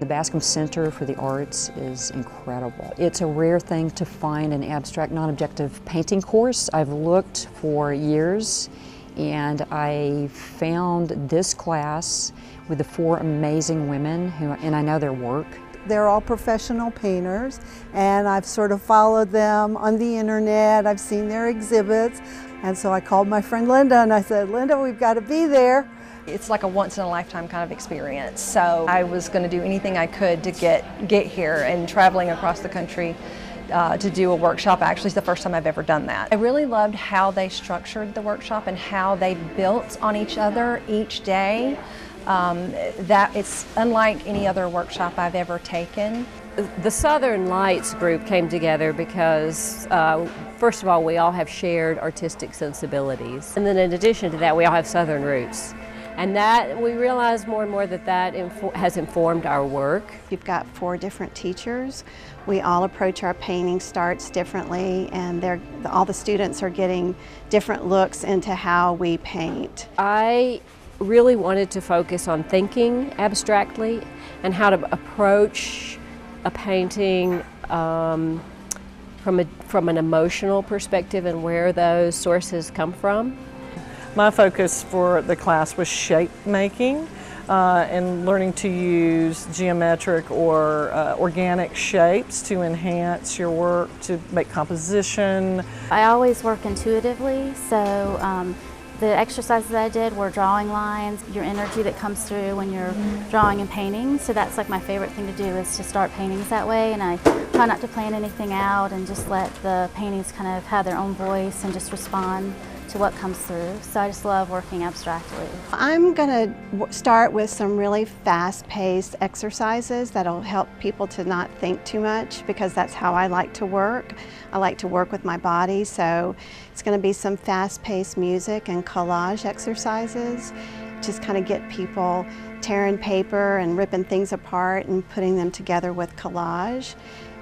The Bascom Center for the Arts is incredible. It's a rare thing to find an abstract, non-objective painting course. I've looked for years and I found this class with the four amazing women and I know their work. They're all professional painters and I've sort of followed them on the internet. I've seen their exhibits, and so I called my friend Linda and I said, Linda, we've got to be there. It's like a once-in-a-lifetime kind of experience, so I was going to do anything I could to get here, and traveling across the country to do a workshop. Actually, it's the first time I've ever done that. I really loved how they structured the workshop and how they built on each other each day. That it's unlike any other workshop I've ever taken. The Southern Lights group came together because, first of all, we all have shared artistic sensibilities. And then in addition to that, we all have Southern roots. And that, we realize more and more that has informed our work. We've got 4 different teachers. We all approach our painting starts differently, and all the students are getting different looks into how we paint. I really wanted to focus on thinking abstractly and how to approach a painting from an emotional perspective and where those sources come from. My focus for the class was shape making and learning to use geometric or organic shapes to enhance your work, to make composition. I always work intuitively, so the exercises that I did were drawing lines, your energy that comes through when you're drawing and painting. So that's like my favorite thing to do, is to start paintings that way, and I try not to plan anything out and just let the paintings kind of have their own voice and just respond to what comes through. So I just love working abstractly. I'm going to start with some really fast-paced exercises that'll help people to not think too much, because that's how I like to work. I like to work with my body, so it's going to be some fast-paced music and collage exercises. Just kind of get people tearing paper and ripping things apart and putting them together with collage.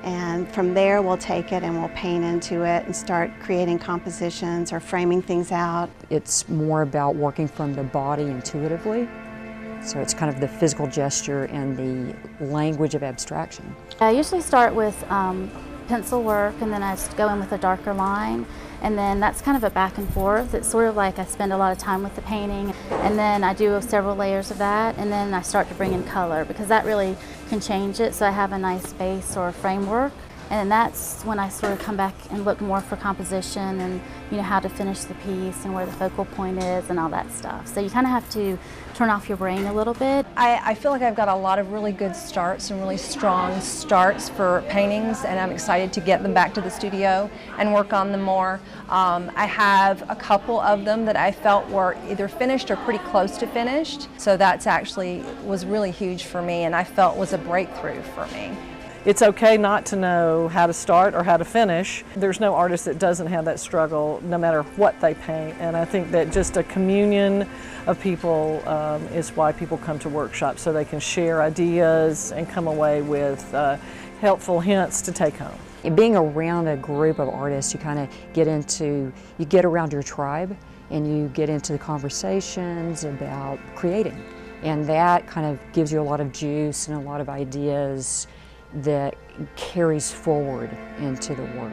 And from there we'll take it and we'll paint into it and start creating compositions or framing things out. It's more about working from the body intuitively. So it's kind of the physical gesture and the language of abstraction. I usually start with pencil work, and then I go in with a darker line, and then that's kind of a back and forth. It's sort of like I spend a lot of time with the painting, and then I do several layers of that, and then I start to bring in color, because that really can change it, so I have a nice base or framework. And that's when I sort of come back and look more for composition and, you know, how to finish the piece and where the focal point is and all that stuff. So you kind of have to turn off your brain a little bit. I feel like I've got a lot of really good starts and really strong starts for paintings, and I'm excited to get them back to the studio and work on them more. I have a couple of them that I felt were either finished or pretty close to finished. So that's actually was really huge for me, and I felt was a breakthrough for me. It's okay not to know how to start or how to finish. There's no artist that doesn't have that struggle, no matter what they paint. And I think that just a communion of people is why people come to workshops, so they can share ideas and come away with helpful hints to take home. Being around a group of artists, you kind of get around your tribe and you get into the conversations about creating. And that kind of gives you a lot of juice and a lot of ideas that carries forward into the work.